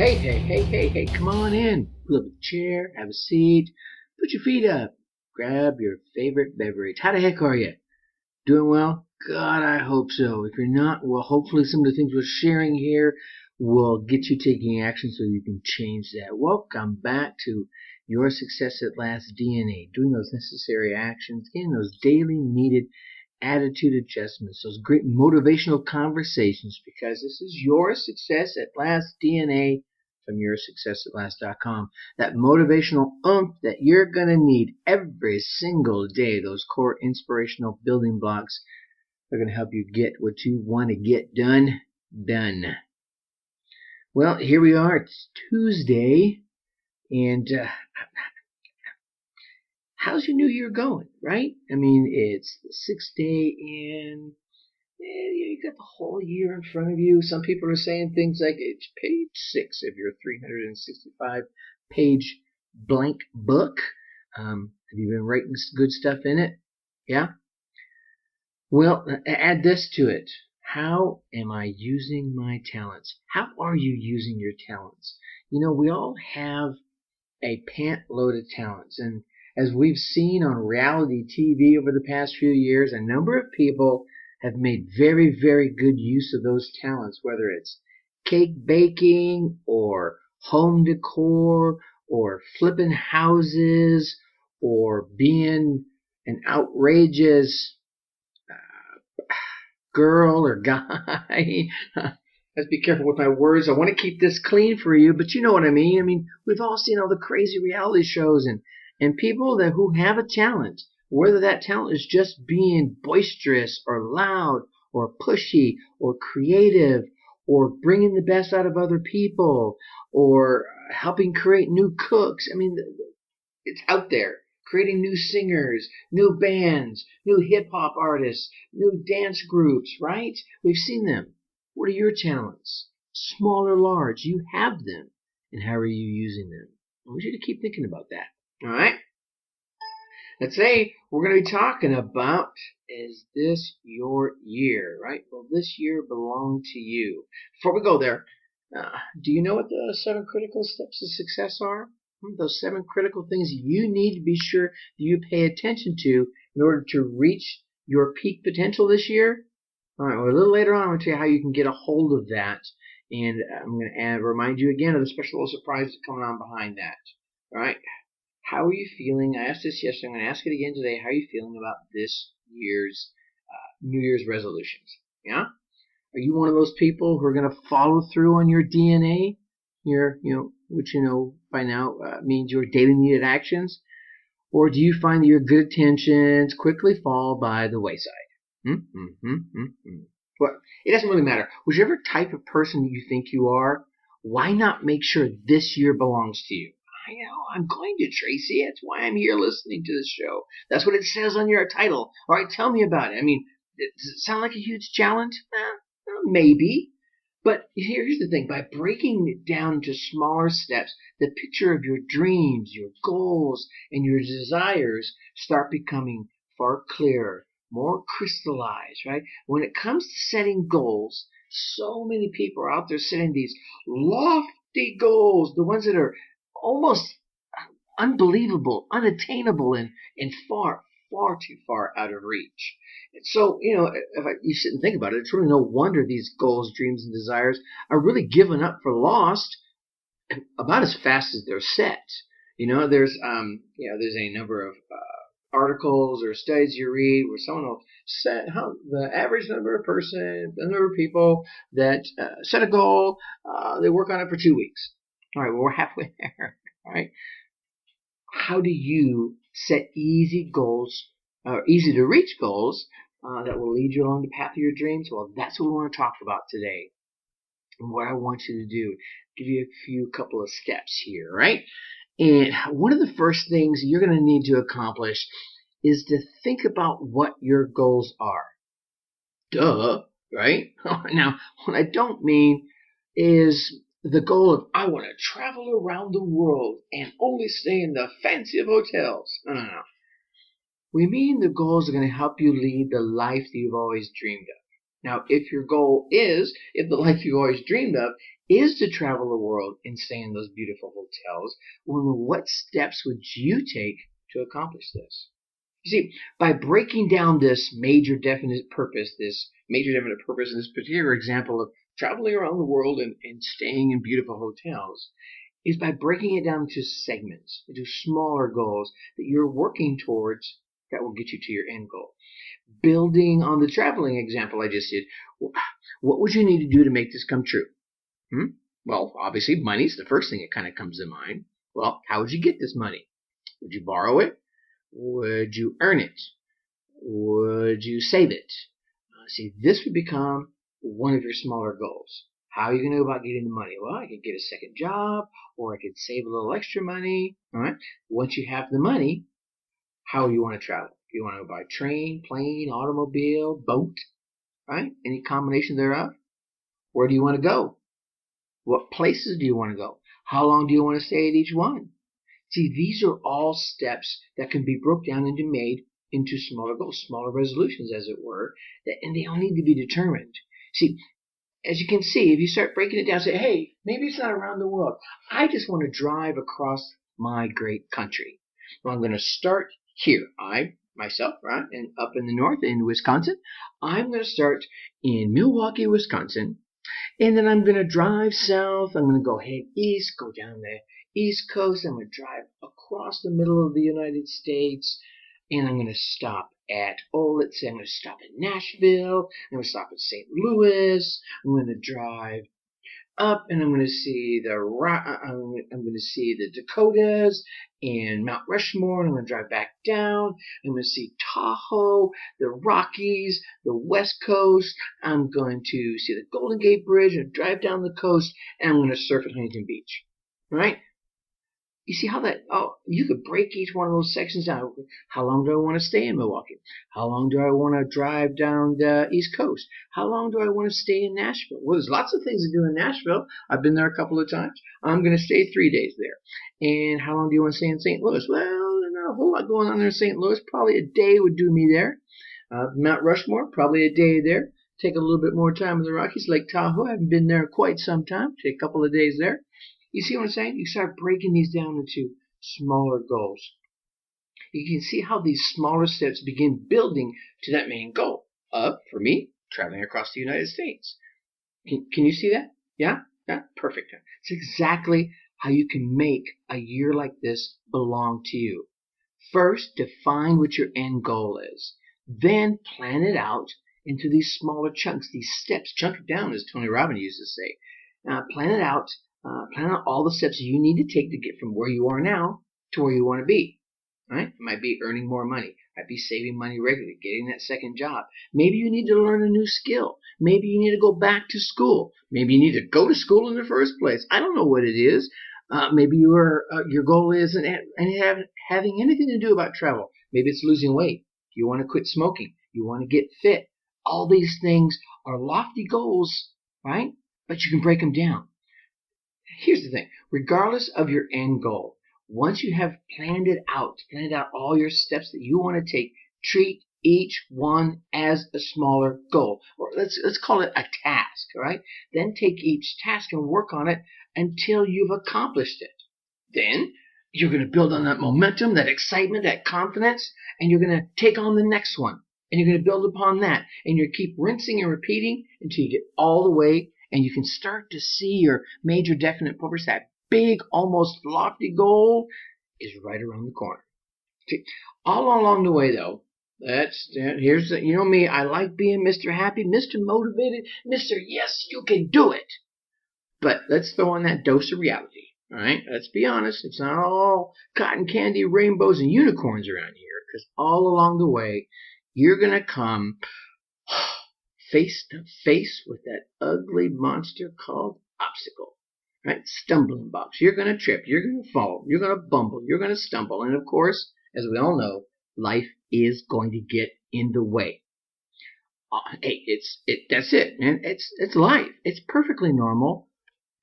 Hey, come on in. Pull up a chair, have a seat, put your feet up, grab your favorite beverage. How the heck are you? Doing well? God, I hope so. If you're not, well, hopefully some of the things we're sharing here will get you taking action so you can change that. Welcome back to Your Success at Last DNA, doing those necessary actions, getting those daily needed attitude adjustments, those great motivational conversations, because this is Your Success at Last DNA from yoursuccessatlast.com. That motivational oomph that you're going to need every single day, those core inspirational building blocks are going to help you get what you want to get done. Well, here we are. It's Tuesday, and how's your new year going, right? I mean, it's the 6th day, and you got the whole year in front of you. Some people are saying things like it's page 6 of your 365-page blank book. Have you been writing good stuff in it? Yeah? Well, add this to it. How am I using my talents? How are you using your talents? You know, we all have a pant load of talents. And as we've seen on reality TV over the past few years, a number of people have made very, very good use of those talents, whether it's cake baking or home decor or flipping houses or being an outrageous girl or guy. Let's be careful with my words. I want to keep this clean for you, but you know what I mean. I mean, we've all seen all the crazy reality shows and people who have a talent, whether that talent is just being boisterous or loud or pushy or creative or bringing the best out of other people or helping create new cooks. I mean, it's out there. Creating new singers, new bands, new hip-hop artists, new dance groups, right? We've seen them. What are your talents? Small or large, you have them. And how are you using them? I want you to keep thinking about that. All right? Now today, we're going to be talking about, is this your year, right? Will this year belong to you? Before we go there, do you know what the 7 critical steps of success are? Those 7 critical things you need to be sure that you pay attention to in order to reach your peak potential this year. All right, well, a little later on, I'm going to tell you how you can get a hold of that. And I'm going to remind you again of the special little surprise that's coming on behind that. All right, how are you feeling? I asked this yesterday. I'm going to ask it again today. How are you feeling about this year's New Year's resolutions? Yeah? Are you one of those people who are going to follow through on your DNA? Which by now means your daily needed actions? Or do you find that your good intentions quickly fall by the wayside? Well, it doesn't really matter. Whichever type of person you think you are, why not make sure this year belongs to you? I know, I'm going to, Tracy. That's why I'm here listening to this show. That's what it says on your title. All right, tell me about it. I mean, does it sound like a huge challenge? Maybe. But here's the thing, by breaking it down into smaller steps, the picture of your dreams, your goals, and your desires start becoming far clearer, more crystallized, right? When it comes to setting goals, so many people are out there setting these lofty goals, the ones that are almost unbelievable, unattainable, and far too far out of reach. And so, if you sit and think about it, it's really no wonder these goals, dreams, and desires are really given up for lost about as fast as they're set. There's a number of articles or studies you read where someone will set how the average number of people that set a goal, they work on it for 2 weeks. All right, well, we're halfway there. All right. How do you set easy goals, easy to reach goals that will lead you along the path of your dreams? Well, that's what we want to talk about today. And what I want you to do, give you a couple of steps here, right? And one of the first things you're going to need to accomplish is to think about what your goals are. Duh, right? Now, what I don't mean is the goal of, I want to travel around the world and only stay in the fancy of hotels. No. We mean the goals are going to help you lead the life that you've always dreamed of. Now, if the life you've always dreamed of is to travel the world and stay in those beautiful hotels. Well, what steps would you take to accomplish this? You see, by breaking down this major definite purpose in this particular example of traveling around the world and staying in beautiful hotels, is by breaking it down into segments, into smaller goals that you're working towards that will get you to your end goal. Building on the traveling example I just did, what would you need to do to make this come true? Well, obviously, money's the first thing that kind of comes to mind. Well, how would you get this money? Would you borrow it? Would you earn it? Would you save it? See, this would become one of your smaller goals. How are you going to go about getting the money? Well, I could get a second job, or I could save a little extra money. All right. Once you have the money, how do you want to travel? Do you want to go by train, plane, automobile, boat? Right? Any combination thereof? Where do you want to go? What places do you want to go? How long do you want to stay at each one? See, these are all steps that can be broke down and made into smaller goals, smaller resolutions, as it were, and they all need to be determined. See, as you can see, if you start breaking it down, say, hey, maybe it's not around the world. I just want to drive across my great country. Well, I'm going to start here. Myself, right, and up in the north in Wisconsin, I'm going to start in Milwaukee, Wisconsin, and then I'm going to drive south. I'm going to go head east, go down the East Coast. I'm going to drive across the middle of the United States, and I'm going to stop at, let's say I'm going to stop in Nashville. I'm going to stop at St. Louis. I'm going to drive up, and I'm going to see the Dakotas and Mount Rushmore, and I'm going to drive back down. I'm going to see Tahoe, the Rockies, the West Coast. I'm going to see the Golden Gate Bridge and drive down the coast, and I'm going to surf at Huntington Beach. All right? You see how you could break each one of those sections down. How long do I want to stay in Milwaukee? How long do I want to drive down the East Coast? How long do I want to stay in Nashville? Well, there's lots of things to do in Nashville. I've been there a couple of times. I'm going to stay 3 days there. And how long do you want to stay in St. Louis? Well, there's not a whole lot going on there in St. Louis. Probably a day would do me there. Mount Rushmore, probably a day there. Take a little bit more time in the Rockies. Lake Tahoe, I haven't been there in quite some time. Take a couple of days there. You see what I'm saying? You start breaking these down into smaller goals. You can see how these smaller steps begin building to that main goal of, for me, traveling across the United States. Can you see that? Yeah? Perfect. It's exactly how you can make a year like this belong to you. First, define what your end goal is. Then plan it out into these smaller chunks, these steps. Chunk it down, as Tony Robbins used to say. Plan it out. Plan out all the steps you need to take to get from where you are now to where you want to be. Right? It might be earning more money. It might be saving money regularly, getting that second job. Maybe you need to learn a new skill. Maybe you need to go back to school. Maybe you need to go to school in the first place. I don't know what it is. Maybe your goal isn't having anything to do about travel. Maybe it's losing weight. You want to quit smoking. You want to get fit. All these things are lofty goals, right? But you can break them down. Here's the thing. Regardless of your end goal, once you have planned out all your steps that you want to take, treat each one as a smaller goal. Or let's call it a task, all right? Then take each task and work on it until you've accomplished it. Then you're going to build on that momentum, that excitement, that confidence, and you're going to take on the next one. And you're going to build upon that. And you keep rinsing and repeating until you get all the way, and you can start to see your major definite purpose, that big, almost lofty goal is right around the corner. See, all along the way, though, here's you know me, I like being Mr. Happy, Mr. Motivated, Mr. Yes, you can do it. But let's throw in that dose of reality, all right? Let's be honest. It's not all cotton candy, rainbows, and unicorns around here, because all along the way, you're going to come face to face with that ugly monster called obstacle, right? Stumbling blocks. You're going to trip. You're going to fall. You're going to bumble. You're going to stumble. And of course, as we all know, life is going to get in the way. Hey, that's it, man. It's life. It's perfectly normal.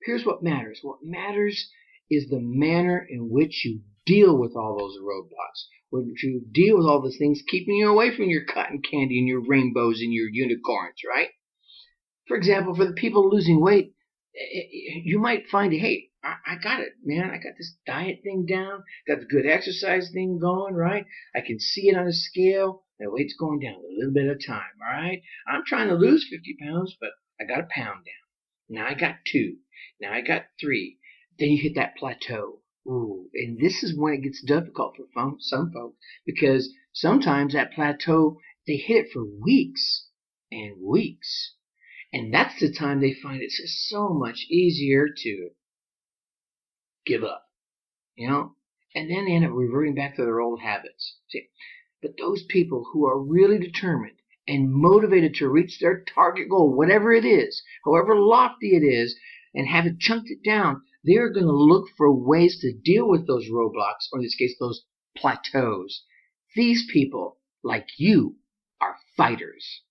Here's what matters. What matters is the manner in which you deal with all those roadblocks. When you deal with all the things keeping you away from your cotton candy and your rainbows and your unicorns, right? For example, for the people losing weight, You might find, hey, I got it, man. I got this diet thing down, got the good exercise thing going, right? I can see it on a scale. The weight's going down a little bit at a time, all right? I'm trying to lose 50 pounds, but I got a pound down. Now I got 2. Now I got 3. Then you hit that plateau. Ooh, and this is when it gets difficult for some folks, because sometimes that plateau, they hit it for weeks and weeks. And that's the time they find it's just so much easier to give up, and then they end up reverting back to their old habits. See, but those people who are really determined and motivated to reach their target goal, whatever it is, however lofty it is, and have it chunked it down, they're going to look for ways to deal with those roadblocks, or in this case, those plateaus. These people, like you, are fighters.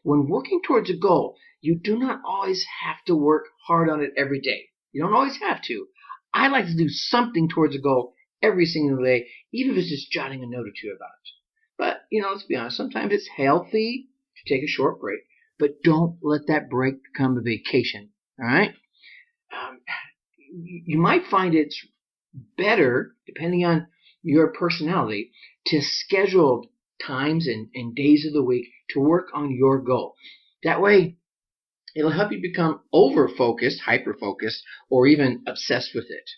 When working towards a goal, you do not always have to work hard on it every day. You don't always have to. I like to do something towards a goal every single day, even if it's just jotting a note or two about it. But, let's be honest, sometimes it's healthy to take a short break, but don't let that break become a vacation, all right? You might find it's better, depending on your personality, to schedule times and days of the week to work on your goal. That way, it'll help you become over-focused, hyper-focused, or even obsessed with it.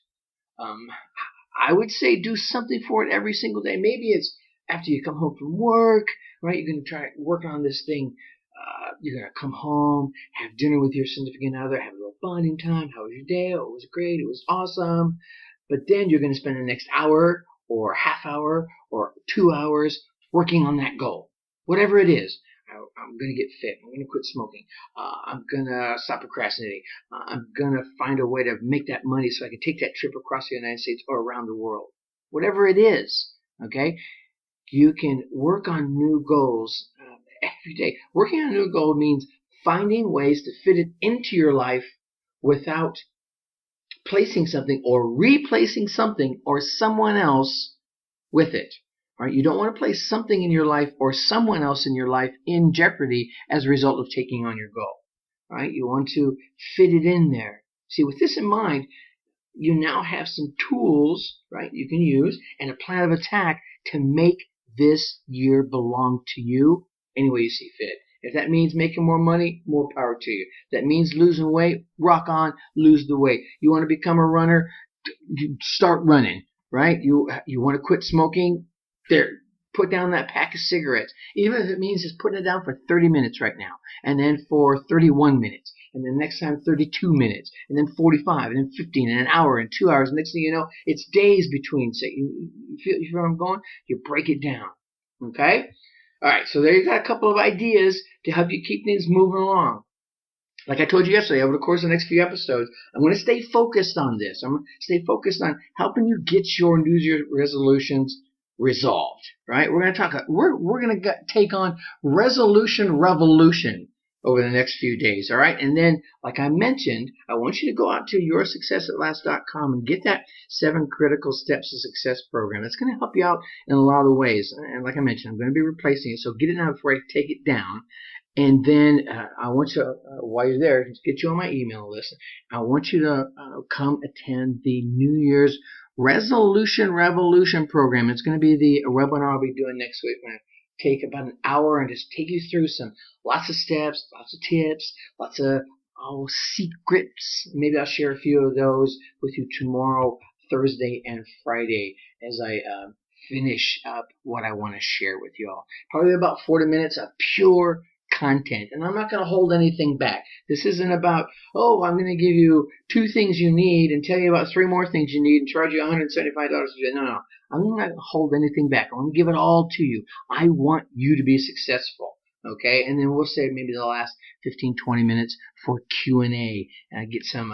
I would say do something for it every single day. Maybe it's after you come home from work, right? You're going to try working on this thing. You're going to come home, have dinner with your significant other, have a little bonding time. How was your day? Oh, it was great. It was awesome. But then you're going to spend the next hour or half hour or 2 hours working on that goal. Whatever it is. I'm going to get fit. I'm going to quit smoking. I'm going to stop procrastinating. I'm going to find a way to make that money so I can take that trip across the United States or around the world. Whatever it is, okay? You can work on new goals every day. Working on a new goal means finding ways to fit it into your life without placing something or replacing something or someone else with it. Right? You don't want to place something in your life or someone else in your life in jeopardy as a result of taking on your goal. Right? You want to fit it in there. See, with this in mind, you now have some tools, right, you can use and a plan of attack to make this year belong to you any way you see fit. If that means making more money, more power to you. If that means losing weight, rock on, lose the weight. You want to become a runner, start running, right? You want to quit smoking, there, put down that pack of cigarettes. Even if it means just putting it down for 30 minutes right now, and then for 31 minutes, and then next time 32 minutes, and then 45, and then 15, and an hour, and 2 hours. Next thing you know, it's days between. So you feel where I'm going? You break it down, okay? All right, so there you got a couple of ideas to help you keep things moving along. Like I told you yesterday, over the course of the next few episodes, I'm going to stay focused on this. I'm going to stay focused on helping you get your New Year's resolutions resolved, right? We're going to talk. We're going to take on resolution revolution over the next few days, all right? And then, like I mentioned, I want you to go out to yoursuccessatlast.com and get that 7 Critical Steps to Success program. It's going to help you out in a lot of ways. And like I mentioned, I'm going to be replacing it, so get it now before I take it down. And then I want you, while you're there, to get you on my email list. I want you to come attend the New Year's Resolution Revolution program. It's going to be the webinar I'll be doing next week. I'm going to take about an hour and just take you through lots of steps, lots of tips, lots of secrets. Maybe I'll share a few of those with you tomorrow, Thursday, and Friday as I finish up what I want to share with you all. Probably about 40 minutes of pure content, and I'm not going to hold anything back. This isn't about, I'm going to give you 2 things you need and tell you about 3 more things you need and charge you $175 to do it. No. I'm not going to hold anything back. I want to give it all to you. I want you to be successful, okay? And then we'll save maybe the last 15, 20 minutes for Q&A and get some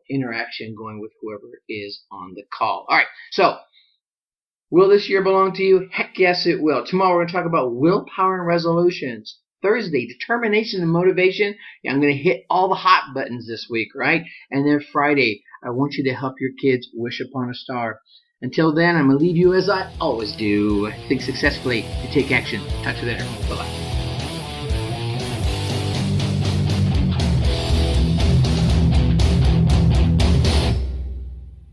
interaction going with whoever is on the call. All right, so will this year belong to you? Heck yes, it will. Tomorrow we're going to talk about willpower and resolutions. Thursday, determination and motivation. Yeah, I'm going to hit all the hot buttons this week, right? And then Friday, I want you to help your kids wish upon a star. Until then, I'm going to leave you as I always do. Think successfully and take action. Talk to you later. Bye-bye.